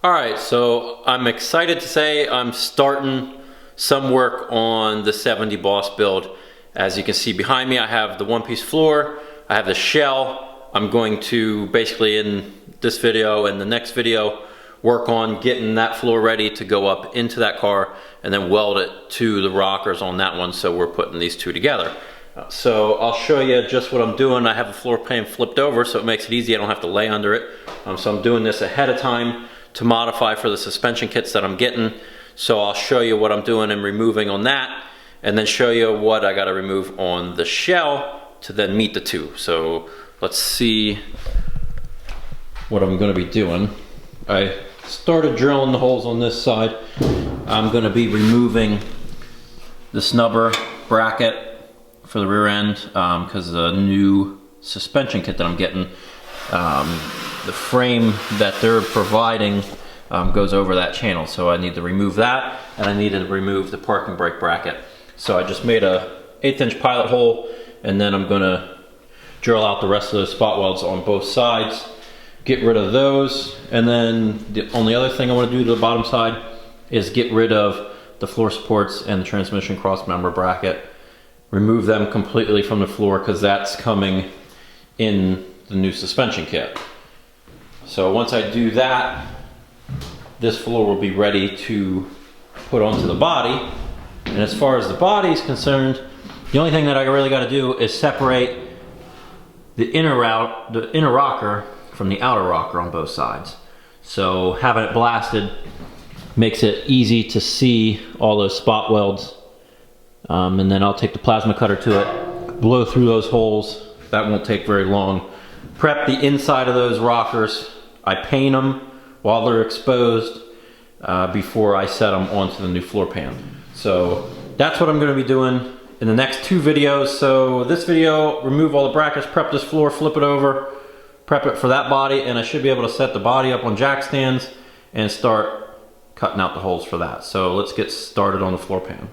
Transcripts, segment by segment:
Alright, so I'm excited to say I'm starting some work on the 70 Boss build. As you can see behind me, I have the one-piece floor, I have the shell. I'm going to basically in this video and the next video work on getting that floor ready to go up into that car and then weld it to the rockers on that one, so we're putting these two together. So I'll show you just what I'm doing. I have a floor pan flipped over so it makes it easy, I don't have to lay under it. So I'm doing this ahead of time to modify for the suspension kits that I'm getting. So I'll show you what I'm doing and removing on that, and then show you what I gotta remove on the shell to then meet the two. So let's see what I'm gonna be doing. I started drilling the holes on this side. I'm gonna be removing the snubber bracket for the rear end because the new suspension kit that I'm getting, the frame that they're providing goes over that channel, so I need to remove that, and I need to remove the parking brake bracket. So I just made a 1/8 inch pilot hole, and then I'm gonna drill out the rest of those spot welds on both sides, get rid of those, and then the only other thing I want to do to the bottom side is get rid of the floor supports and the transmission cross member bracket. Remove them completely from the floor because that's coming in the new suspension kit. So once I do that, this floor will be ready to put onto the body. And as far as the body is concerned, the only thing that I really got to do is separate the inner rocker from the outer rocker on both sides. So having it blasted makes it easy to see all those spot welds. And then I'll take the plasma cutter to it, blow through those holes. That won't take very long. Prep the inside of those rockers. I paint them while they're exposed before I set them onto the new floor pan. So that's what I'm going to be doing in the next two videos. So this video, remove all the brackets, prep this floor, flip it over, prep it for that body, and I should be able to set the body up on jack stands and start cutting out the holes for that. So let's get started on the floor pan.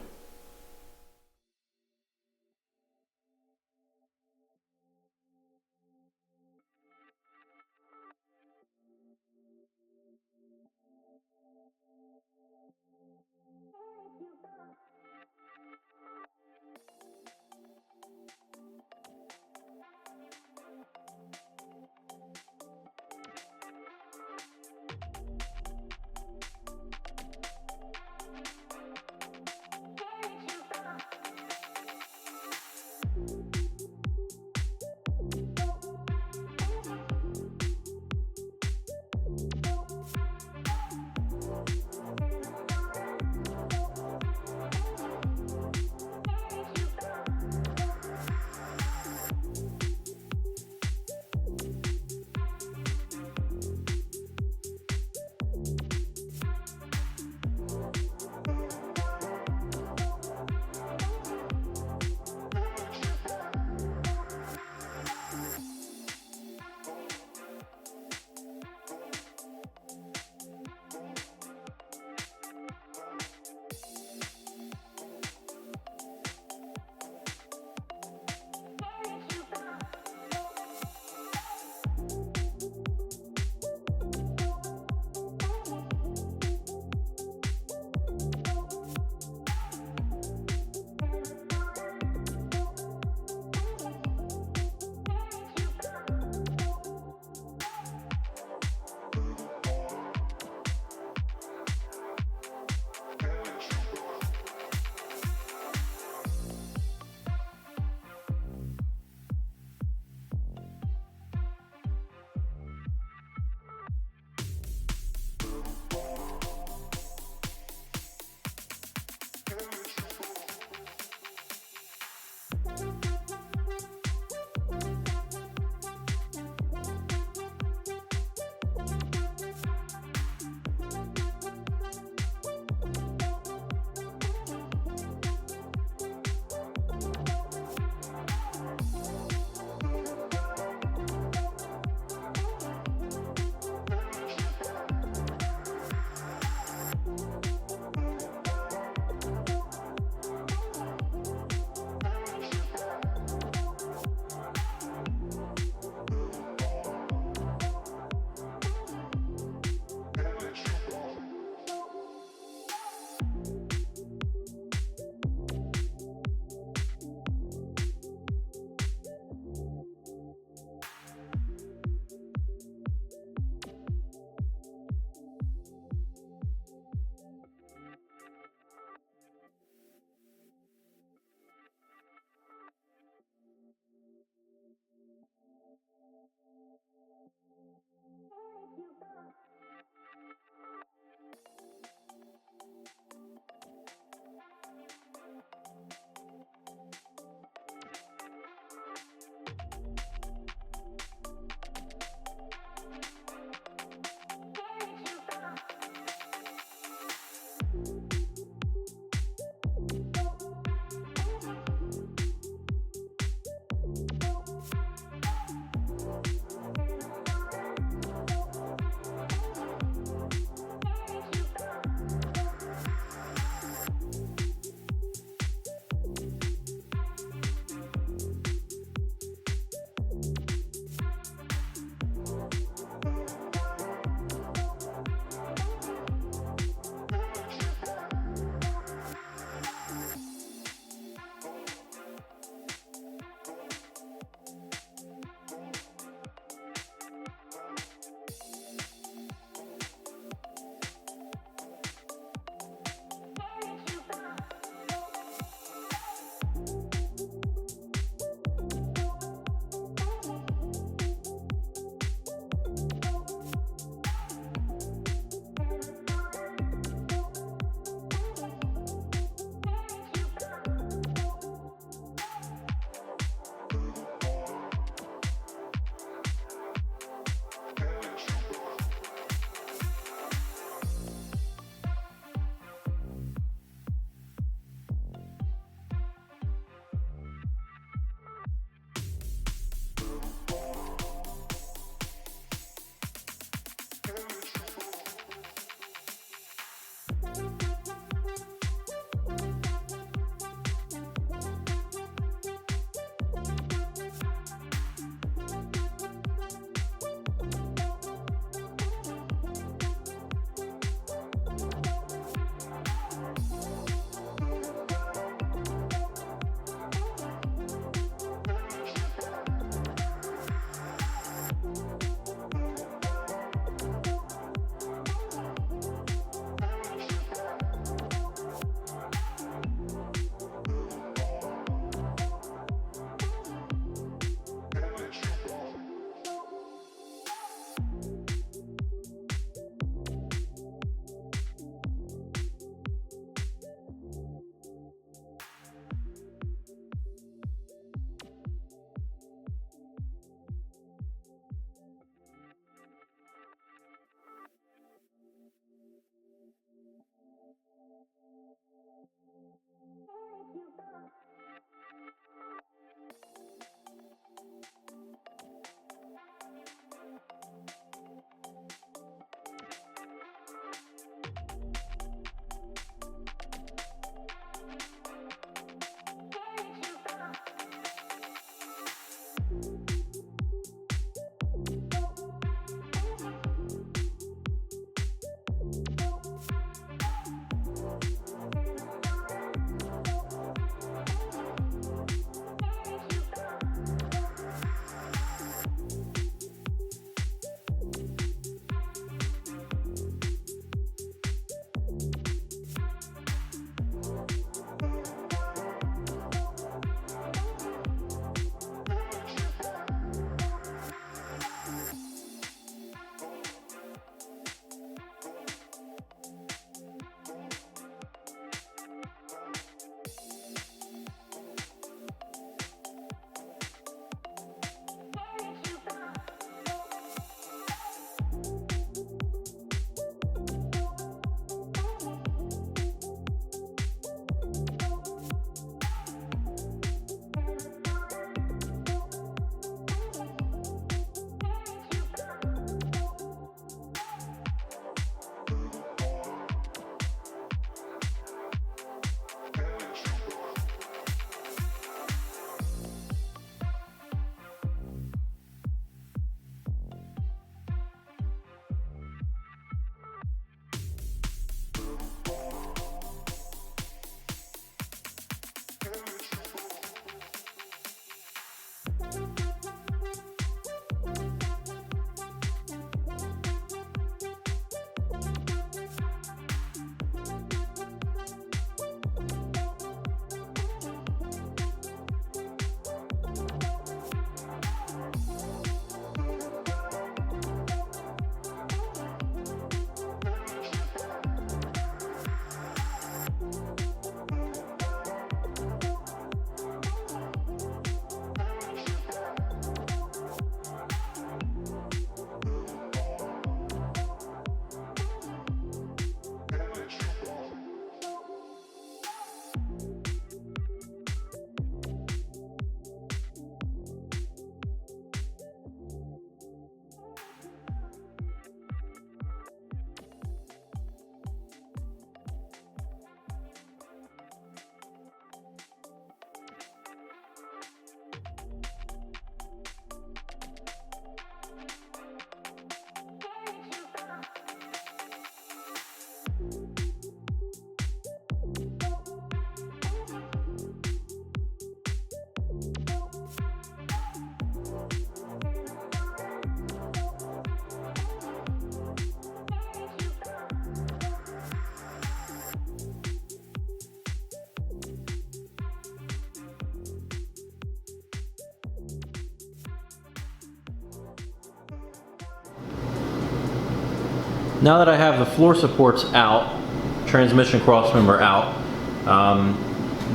Now that I have the floor supports out, transmission crossmember out,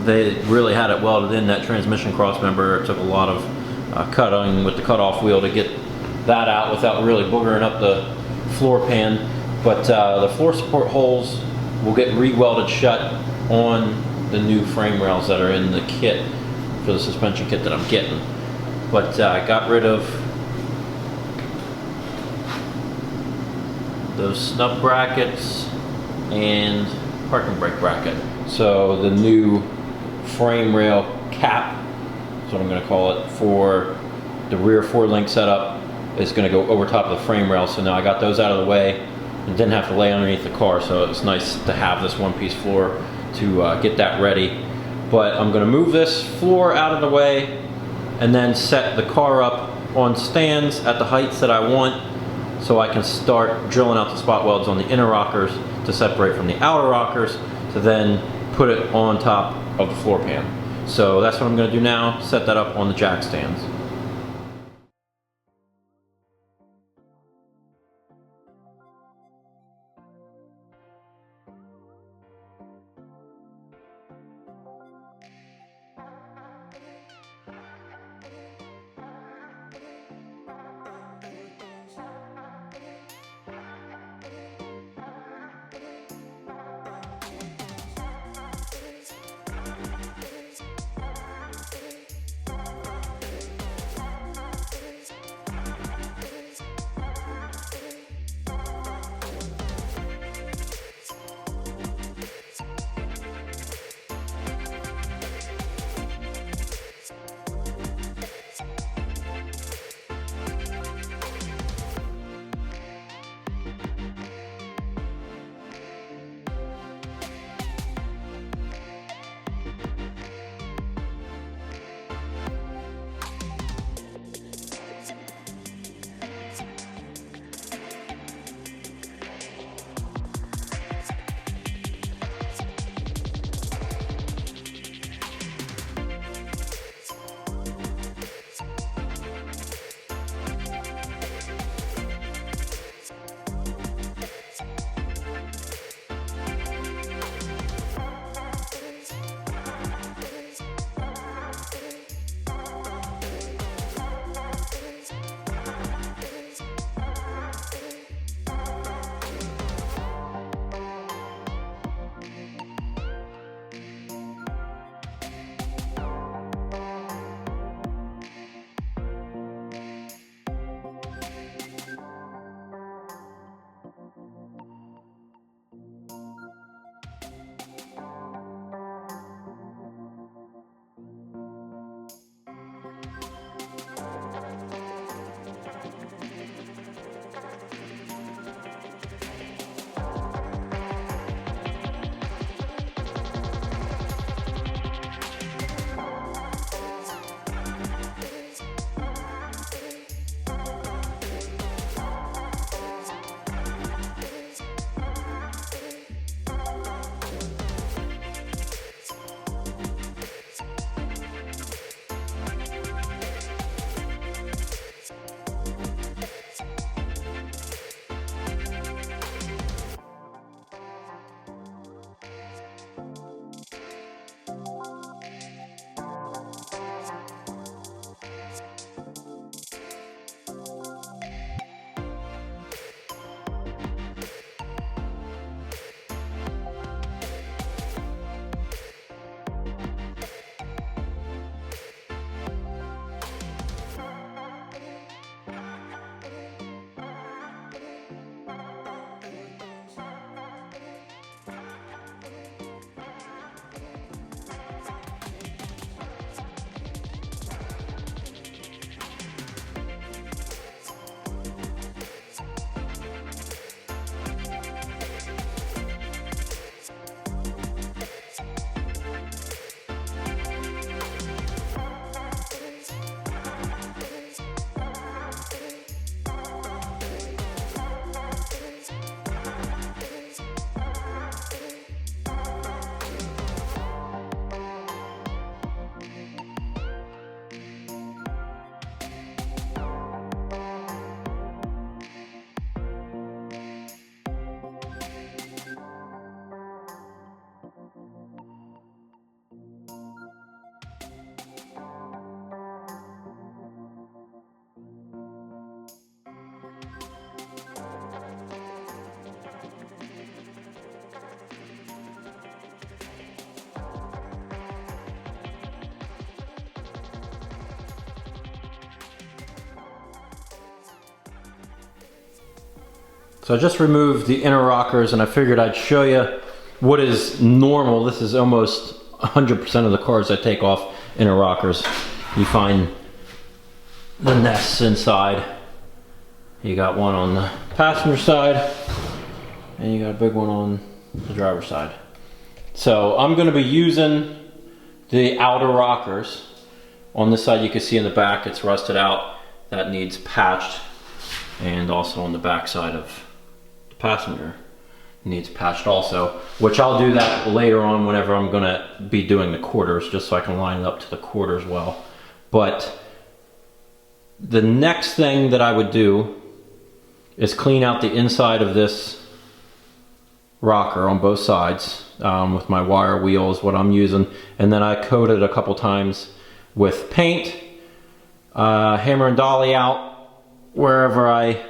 they really had it welded in, that transmission crossmember. It took a lot of cutting with the cutoff wheel to get that out without really boogering up the floor pan. But the floor support holes will get re-welded shut on the new frame rails that are in the kit for the suspension kit that I'm getting. But I got rid of those snub brackets and parking brake bracket. So the new frame rail cap, that's what I'm going to call it, for the rear 4-link setup is going to go over top of the frame rail. So now I got those out of the way and didn't have to lay underneath the car. So it's nice to have this one-piece floor to get that ready. But I'm going to move this floor out of the way and then set the car up on stands at the heights that I want, so I can start drilling out the spot welds on the inner rockers to separate from the outer rockers, to then put it on top of the floor pan. So that's what I'm going to do now, set that up on the jack stands. So I just removed the inner rockers and I figured I'd show you what is normal. This is almost 100% of the cars that take off inner rockers. You find the nests inside. You got one on the passenger side and you got a big one on the driver's side. So I'm going to be using the outer rockers. On this side you can see in the back it's rusted out. That needs patched. And also on the back side of the passenger needs patched also, which I'll do that later on whenever I'm going to be doing the quarters, just so I can line it up to the quarters well. But the next thing that I would do is clean out the inside of this rocker on both sides with my wire wheel is what I'm using, and then I coat it a couple times with paint, hammer and dolly out wherever I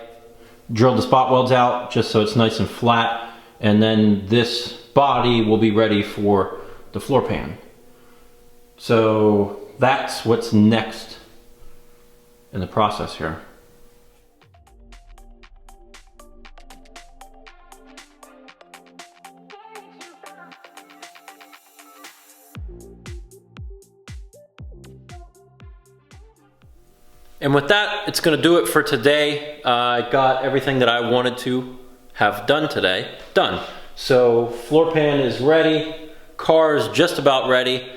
drilled the spot welds out, just so it's nice and flat, and then this body will be ready for the floor pan. So that's what's next in the process here. And with that, it's going to do it for today. I got everything that I wanted to have done today done. So floor pan is ready, car is just about ready.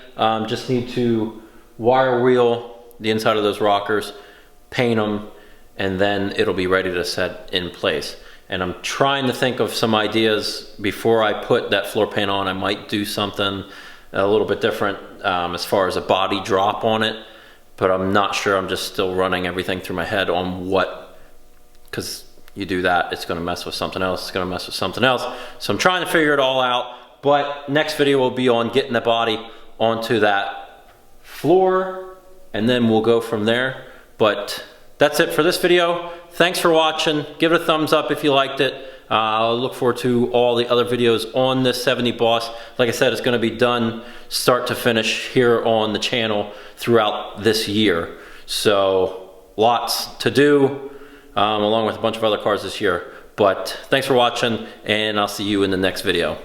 Just need to wire wheel the inside of those rockers, paint them, and then it'll be ready to set in place. And I'm trying to think of some ideas before I put that floor pan on. I might do something a little bit different as far as a body drop on it. But I'm not sure. I'm just still running everything through my head on what, because you do that, it's going to mess with something else, it's going to mess with something else. So I'm trying to figure it all out. But next video will be on getting the body onto that floor, and then we'll go from there. But that's it for this video. Thanks for watching. Give it a thumbs up if you liked it. I'll look forward to all the other videos on this 70 Boss. Like I said, it's going to be done start to finish here on the channel throughout this year. So lots to do, along with a bunch of other cars this year. But thanks for watching, and I'll see you in the next video.